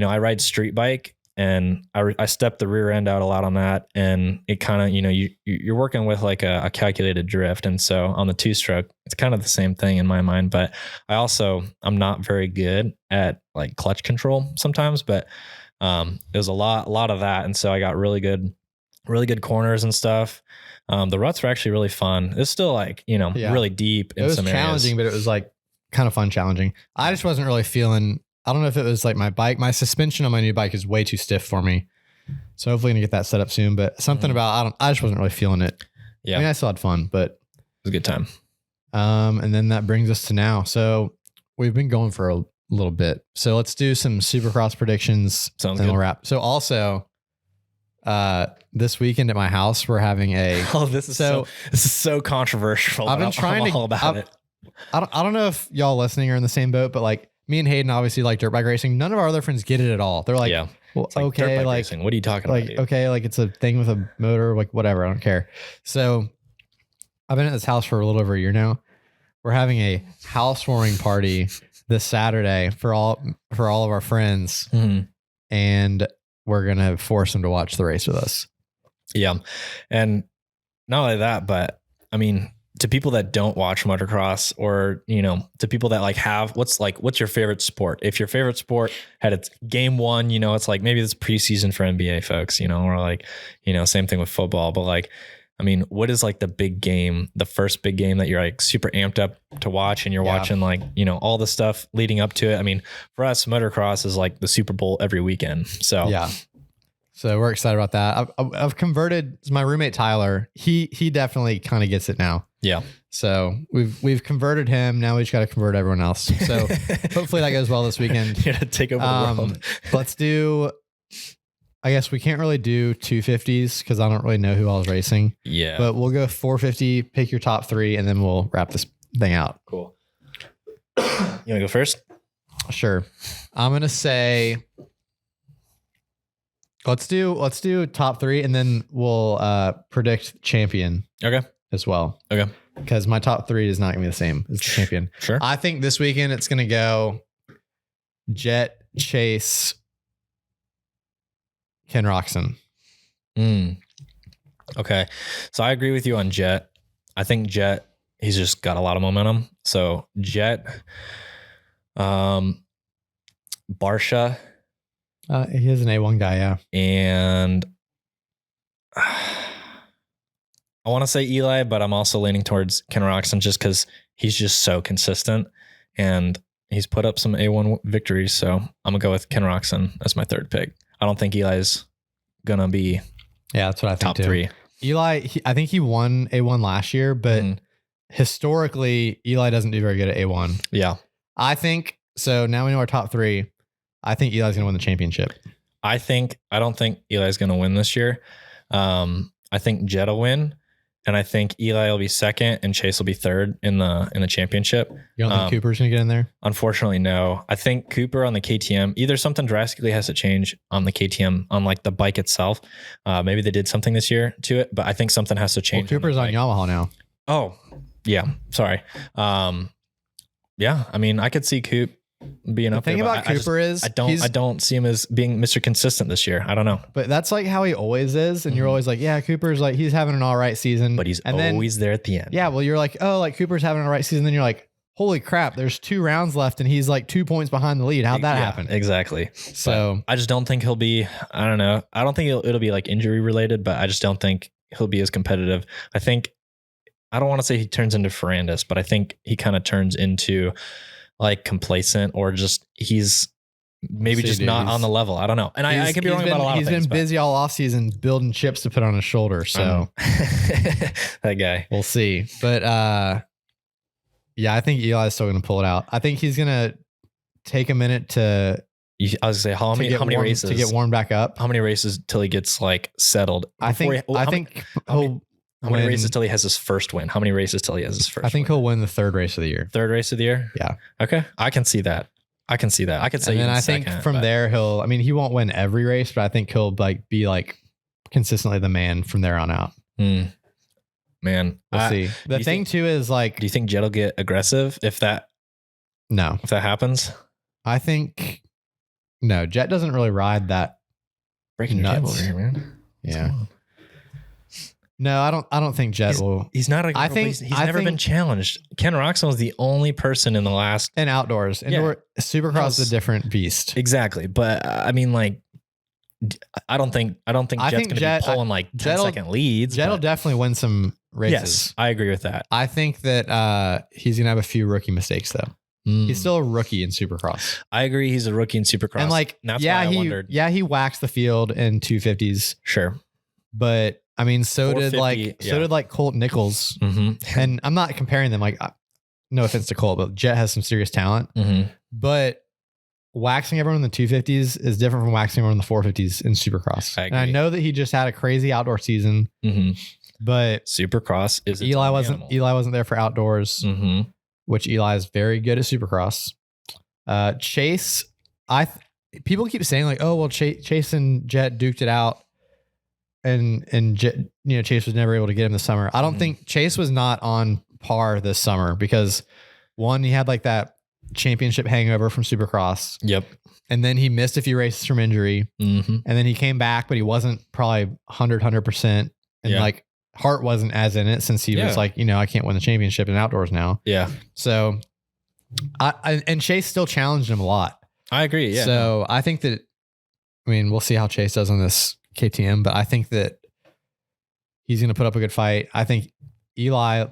I ride street bike and I step the rear end out a lot on that. And it kind of, you're working with like a calculated drift. And so on the 2-stroke, it's kind of the same thing in my mind, but I'm not very good at like clutch control sometimes, but it was a lot of that. And so I got really good corners and stuff. The ruts were actually really fun. It's still like, really deep in some areas. It was challenging, but it was like kind of fun, challenging. I just wasn't really feeling. I don't know if it was like my bike. My suspension on my new bike is way too stiff for me. So hopefully gonna get that set up soon. But something about I just wasn't really feeling it. Yeah. I mean, I still had fun, but it was a good time. And then that brings us to now. So we've been going for a little bit. So let's do some Supercross predictions. Sounds and good. We'll wrap. So also, this weekend at my house, we're having a. Oh, this is so controversial. I've been trying to all about it. I don't know if y'all listening are in the same boat, but like me and Hayden obviously like dirt bike racing. None of our other friends get it at all. They're like, yeah. Well, It's like okay, dirt bike like racing. What are you talking like about? Dude? okay, like it's a thing with a motor, like whatever. I don't care. So I've been at this house for a little over a year now. We're having a housewarming party this Saturday for all of our friends, and we're gonna force them to watch the race with us. Yeah, and not only that, but I mean, to people that don't watch motocross, or to people that like have what's your favorite sport? If your favorite sport had its game one, it's like maybe it's preseason for NBA folks, or like same thing with football. But like, I mean, what is like the big game, the first big game that you're like super amped up to watch, and you're watching like all the stuff leading up to it? I mean, for us, motocross is like the Super Bowl every weekend. So yeah. So we're excited about that. I've converted my roommate Tyler. He definitely kind of gets it now. Yeah. So we've converted him. Now we just got to convert everyone else. So hopefully that goes well this weekend. You're gonna take over the world. Let's do. I guess we can't really do 250s because I don't really know who all is racing. Yeah. But we'll go 450. Pick your top three, and then we'll wrap this thing out. Cool. You want to go first? Sure. I'm gonna say. Let's do top three, and then we'll predict champion. Okay. As well. Okay. Because my top three is not gonna be the same as the champion. Sure. I think this weekend it's gonna go Jet, Chase, Ken Roxon. Okay. So I agree with you on Jet. I think Jet, he's just got a lot of momentum. So Jet, Barsha. He is an A1 guy, yeah. And I want to say Eli, but I'm also leaning towards Ken Roxon just because he's just so consistent and he's put up some A1 victories. So I'm going to go with Ken Roxon as my third pick. I don't think Eli's going to be that's what I think top too. three. Eli, I think he won A1 last year, but historically, Eli doesn't do very good at A1. Yeah. I think, so now we know our top three. I think Eli's going to win the championship. I don't think Eli's going to win this year. I think Jet will win. And I think Eli will be second and Chase will be third in the championship. You don't think Cooper's going to get in there? Unfortunately, no. I think Cooper on the KTM, either something drastically has to change on the KTM, on like the bike itself. Maybe they did something this year to it, but I think something has to change. Well, Cooper's on Yamaha now. Oh, yeah. Sorry. Yeah. I mean, I could see Coop being up there. The thing about Cooper is I don't see him as being Mr. Consistent this year. I don't know. But that's like how he always is. And you're always like, yeah, Cooper's like, he's having an all right season. But he's always there at the end. Yeah. Well, you're like, oh, like Cooper's having an all right season. Then you're like, holy crap, there's 2 rounds left and he's like 2 points behind the lead. How'd that happen? Exactly. So but I just don't think he'll be, I don't know. I don't think it'll be like injury related, but I just don't think he'll be as competitive. I don't want to say he turns into Ferrandis, but I think he kind of turns into like complacent, or just he's maybe just not on the level. I don't know. And I could be wrong about a lot of things. He's been busy all off season building chips to put on his shoulder. So that guy, we'll see. But yeah, I think Eli's still going to pull it out. I think he's going to take a minute to. I was gonna say how many races to get warmed back up. How many races till he gets like settled? How many races till he has his first win? How many races till he has his first? I think he'll win the third race of the year. Third race of the year? Yeah. Okay. I can see that. I could say. And then I think from there he won't win every race, but I think he'll like be like consistently the man from there on out. Man, we'll see. The thing too is like, do you think Jet will get aggressive if that happens? I think no. Jet doesn't really ride that. Breaking nuts over here, man. Yeah. No, I don't think Jet will. He's not. He's never been challenged. Ken Roxon was the only person in the last and outdoors. Indoor Supercross is a different beast. Exactly, but I mean, like, I don't think Jet's going to be pulling like 10-second leads. Jet will definitely win some races. Yes, I agree with that. I think that he's going to have a few rookie mistakes though. He's still a rookie in Supercross. I agree. He's a rookie in Supercross. And like, that's why I wondered. Yeah, he waxed the field in 250s. Sure. But I mean, so did like Colt Nichols. And I'm not comparing them. Like, no offense to Colt, but Jet has some serious talent. But waxing everyone in the 250s is different from waxing everyone in the 450s in Supercross. I know that he just had a crazy outdoor season. But Supercross is Eli wasn't there for outdoors, which Eli is very good at Supercross. Chase, people keep saying like, oh well, Chase and Jet duked it out, and Jet, Chase was never able to get him this summer. I don't think Chase was not on par this summer because one, he had like that championship hangover from Supercross. Yep. And then he missed a few races from injury, and then he came back, but he wasn't probably 100%, and like. Hart wasn't as in it since he was like, I can't win the championship in outdoors now. Yeah. So and Chase still challenged him a lot. I agree. Yeah. So I think that, we'll see how Chase does on this KTM, but I think that he's going to put up a good fight. I think Eli,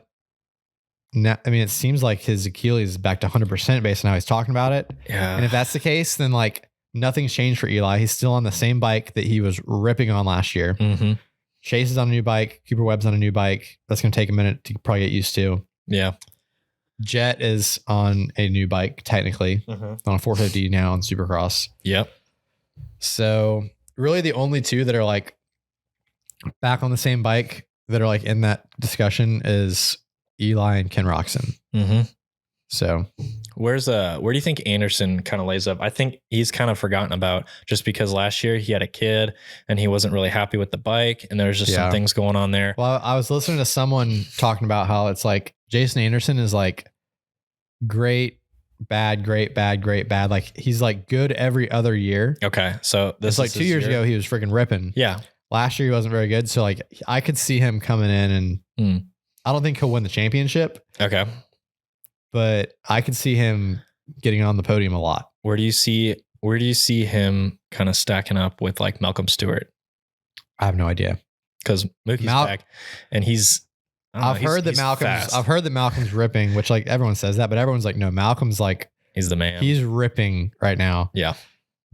it seems like his Achilles is back to 100% based on how he's talking about it. Yeah. And if that's the case, then like nothing's changed for Eli. He's still on the same bike that he was ripping on last year. Chase is on a new bike. Cooper Webb's on a new bike. That's going to take a minute to probably get used to. Yeah. Jet is on a new bike, technically, on a 450 now on Supercross. Yep. So really the only two that are like back on the same bike that are like in that discussion is Eli and Ken Roxon. So where do you think Anderson kind of lays up? I think he's kind of forgotten about just because last year he had a kid and he wasn't really happy with the bike and there's just some things going on there. Well, I was listening to someone talking about how it's like Jason Anderson is like great, bad, great, bad, great, bad. Like he's like good every other year. Okay. So this is like 2 years ago, he was freaking ripping. Yeah. Last year he wasn't very good. So like I could see him coming in and I don't think he'll win the championship. Okay. But I could see him getting on the podium a lot. Where do you see him kind of stacking up with like Malcolm Stewart? I have no idea. Because Mookie's back and I've heard that Malcolm's ripping, which like everyone says that, but everyone's like, no, Malcolm's like, he's the man. He's ripping right now. Yeah.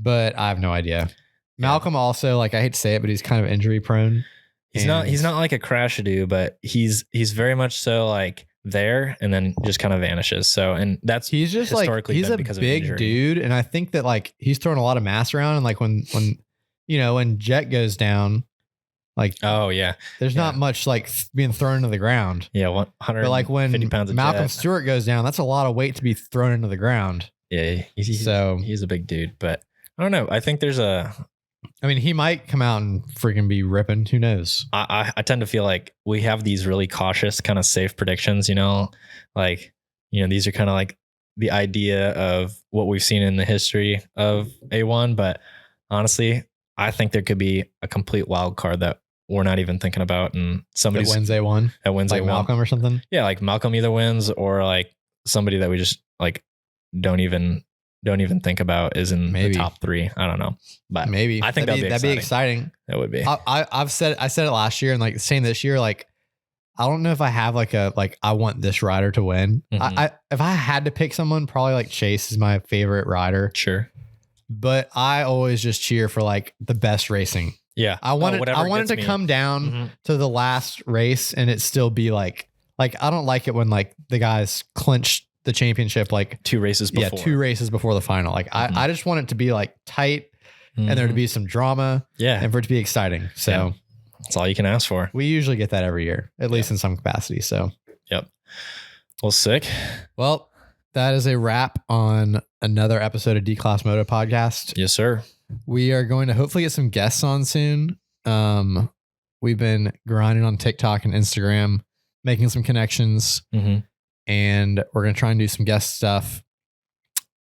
But I have no idea. Malcolm also, like, I hate to say it, but he's kind of injury prone. He's not like a crash-a-do, but he's very much so like there and then just kind of vanishes. So, and that's he's just historically like, he's a big dude. And I think that like he's throwing a lot of mass around. And like when Jet goes down, like, oh yeah, there's not much like being thrown into the ground. Yeah. 150 but like when pounds of Malcolm Jet. Stewart goes down, that's a lot of weight to be thrown into the ground. Yeah. He's a big dude, but I don't know. I think he might come out and freaking be ripping. Who knows? I tend to feel like we have these really cautious, kind of safe predictions, like, these are kind of like the idea of what we've seen in the history of A1. But honestly, I think there could be a complete wild card that we're not even thinking about. And somebody wins A1. That wins like A1. Malcolm or something. Yeah. Like Malcolm either wins or like somebody that we just like don't even think about is in the top 3. I don't know, but maybe I think that'd be exciting. It would be. I said it last year and like saying this year, like, I don't know if I have I want this rider to win. If I had to pick someone, probably like Chase is my favorite rider. Sure. But I always just cheer for like the best racing. Yeah. I want it to come down to the last race and it still be like I don't like it when like the guys clinch the championship like 2 races before. Yeah, 2 races before the final. Like I just want it to be like tight and there to be some drama. Yeah. And for it to be exciting. So that's all you can ask for. We usually get that every year, at least in some capacity. So yep. Well, sick. Well, that is a wrap on another episode of D-Class Moto Podcast. Yes, sir. We are going to hopefully get some guests on soon. We've been grinding on TikTok and Instagram, making some connections. And we're going to try and do some guest stuff.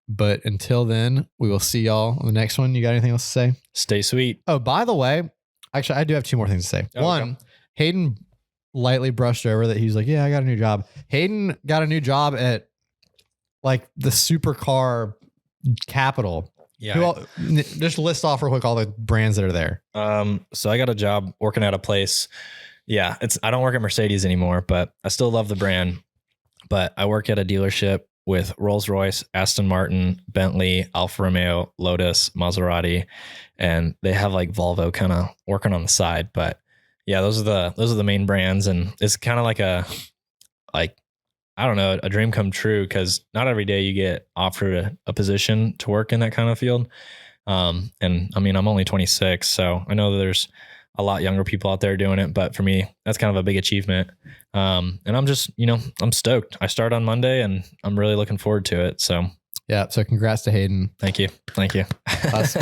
But until then, we will see y'all on the next one. You got anything else to say? Stay sweet. Oh, by the way, actually, I do have 2 more things to say. One, Hayden lightly brushed over that he's like, yeah, I got a new job. Hayden got a new job at like the supercar capital. Yeah. Just list off real quick all the brands that are there. So I got a job working at a place. Yeah. I don't work at Mercedes anymore, but I still love the brand. But I work at a dealership with Rolls-Royce, Aston Martin, Bentley, Alfa Romeo, Lotus, Maserati, and they have like Volvo kind of working on the side. But yeah, those are the main brands, and it's kind of like I don't know, a dream come true, because not every day you get offered a position to work in that kind of field. And I mean, I'm only 26, so I know that there's a lot younger people out there doing it, but for me, that's kind of a big achievement. And I'm just, I'm stoked. I start on Monday and I'm really looking forward to it. So yeah. So congrats to Hayden. Thank you.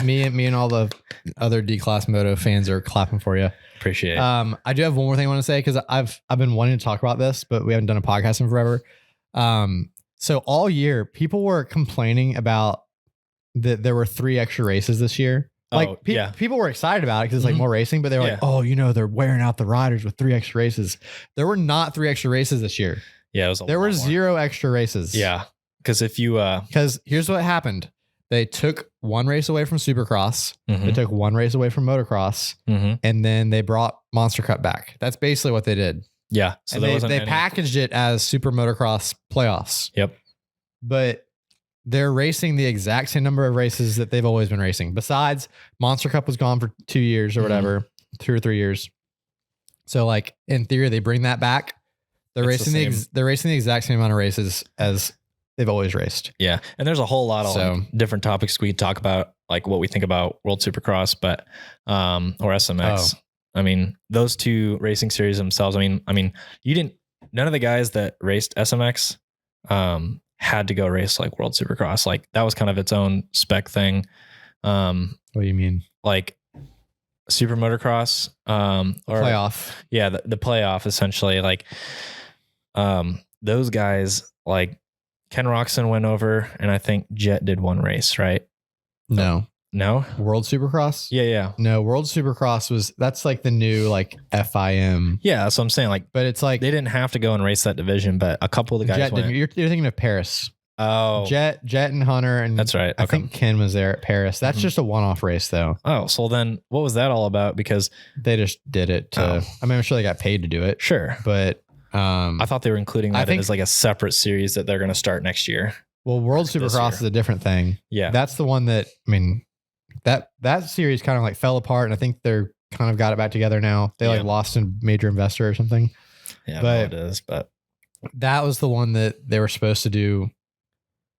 me and all the other D-Class Moto fans are clapping for you. Appreciate it. I do have one more thing I want to say, because I've been wanting to talk about this, but we haven't done a podcast in forever. So all year people were complaining about that there were 3 extra races this year. Like people were excited about it because it's like more racing, but they're like, oh, they're wearing out the riders with 3 extra races. There were not 3 extra races this year. Yeah, there were 0 extra races. Yeah, because because here's what happened. They took 1 race away from Supercross. They took 1 race away from Motocross, and then they brought Monster Cup back. That's basically what they did. Yeah, so they packaged it as Super Motocross playoffs. Yep, but they're racing the exact same number of races that they've always been racing. Besides, Monster Cup was gone for 2 years or whatever, 2 or 3 years. So, like in theory, they bring that back. They're racing the exact same amount of races as they've always raced. Yeah, and there's a whole lot of different topics we talk about, like what we think about World Supercross, but or SMX. Oh. I mean, those 2 racing series themselves. I mean, none of the guys that raced SMX had to go race like World Supercross. Like that was kind of its own spec thing. What do you mean? Like Super Motocross, or playoff. Yeah, the playoff essentially. Like those guys, like Ken Roxon went over, and I think Jet did 1 race, right? No. World Supercross? Yeah. No, World Supercross that's like the new like FIM. Yeah, that's what I'm saying. Like, but it's like they didn't have to go and race that division, but a couple of the guys Jet went. You're thinking of Paris. Oh, Jet and Hunter, and that's right. I think Ken was there at Paris. That's just a one-off race, though. Oh, so then what was that all about? Because they just did it to. I mean, I'm sure they got paid to do it. Sure, but I thought they were including that as like a separate series that they're going to start next year. Well, World Supercross is a different thing. Yeah, that's the one that that series kind of like fell apart, and I think they're kind of got it back together now. They like lost a major investor or something. Yeah, but it is. But that was the one that they were supposed to do.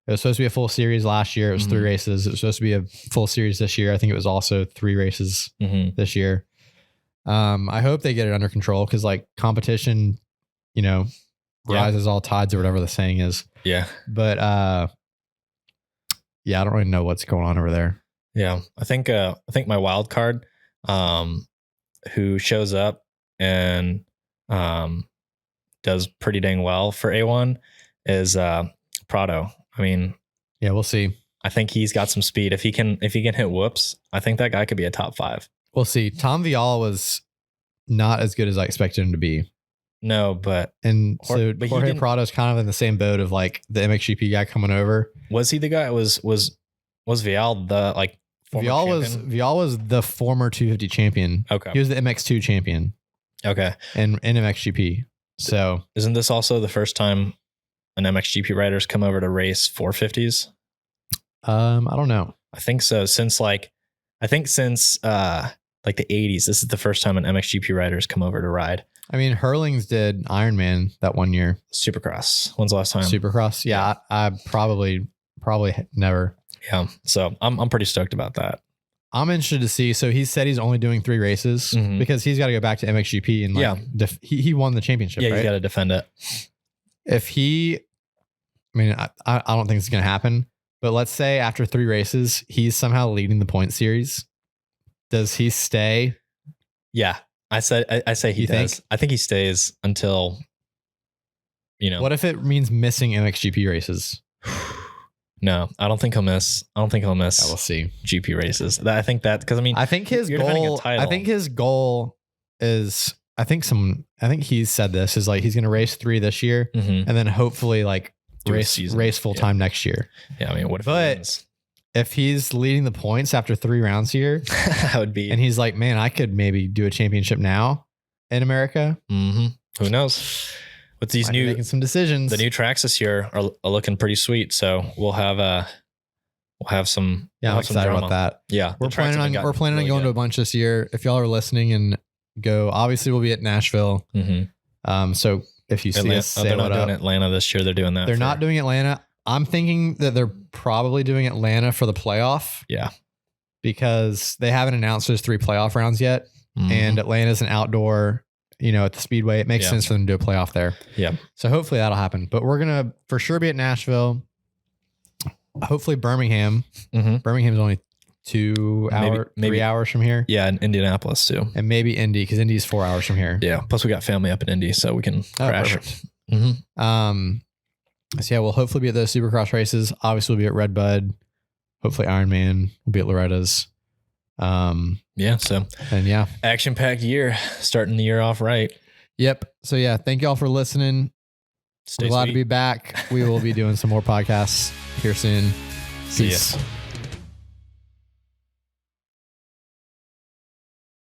It was supposed to be a full series last year. It was 3 races. It was supposed to be a full series this year. I think it was also 3 races this year. I hope they get it under control, because like competition, rises all tides or whatever the saying is. Yeah. But I don't really know what's going on over there. Yeah. I think my wild card, who shows up and does pretty dang well for A1 is Prado. I mean, yeah, we'll see. I think he's got some speed. If he can hit whoops, I think that guy could be a top 5. We'll see. Tom Vial was not as good as I expected him to be. No, but Jorge Prado's kind of in the same boat of like the MXGP guy coming over. Was he the guy? Was Vial the like? Vial was the former 250 champion. Okay, he was the MX2 champion. Okay, and in MXGP. So isn't this also the first time an MXGP rider's come over to race 450s? I don't know. I think so. Since the 80s, this is the first time an MXGP rider's come over to ride. I mean, Hurlings did Ironman that one year. Supercross. When's the last time? Supercross. Yeah. I probably never. Yeah. So I'm pretty stoked about that. I'm interested to see. So he said he's only doing 3 races because he's got to go back to MXGP and he won the championship. Yeah, right? He's got to defend it. I don't think it's going to happen, but let's say after 3 races, he's somehow leading the point series. Does he stay? Yeah. I say he does. I think he stays until, What if it means missing MXGP races? No, I don't think he'll miss. Yeah, we'll see. GP races. I think that because I think his goal is. I think he's said this is like he's going to race 3 this year and then hopefully like race full time next year. Yeah, I mean, what if? But if he's leading the points after 3 rounds here, that would be. And he's like, man, I could maybe do a championship now in America. Who knows? with these making some decisions. The new tracks this year are looking pretty sweet. So we'll have some. Yeah, I'm excited about that. Yeah, we're planning on going to a bunch this year. If y'all are listening and go, obviously we'll be at Nashville. So if you see us, say they're what not up. doing Atlanta this year. They're doing that. They're not doing Atlanta. I'm thinking that they're probably doing Atlanta for the playoff. Yeah, because they haven't announced those 3 playoff rounds yet, and Atlanta's an outdoor. At the Speedway, it makes sense for them to do a playoff there. Yeah. So hopefully that'll happen. But we're gonna for sure be at Nashville. Hopefully Birmingham. Birmingham's only 3 hours from here. Yeah, and Indianapolis too. And maybe Indy, because Indy's 4 hours from here. Yeah. Plus we got family up in Indy, so we can crash. So yeah, we'll hopefully be at those Supercross races. Obviously we'll be at Red Bud. Hopefully Ironman. We'll be at Loretta's. So action-packed year, starting the year off right. Yep. So yeah, thank y'all for listening. Stay We're glad sweet. to be back. We will be doing some more podcasts here soon. See ya.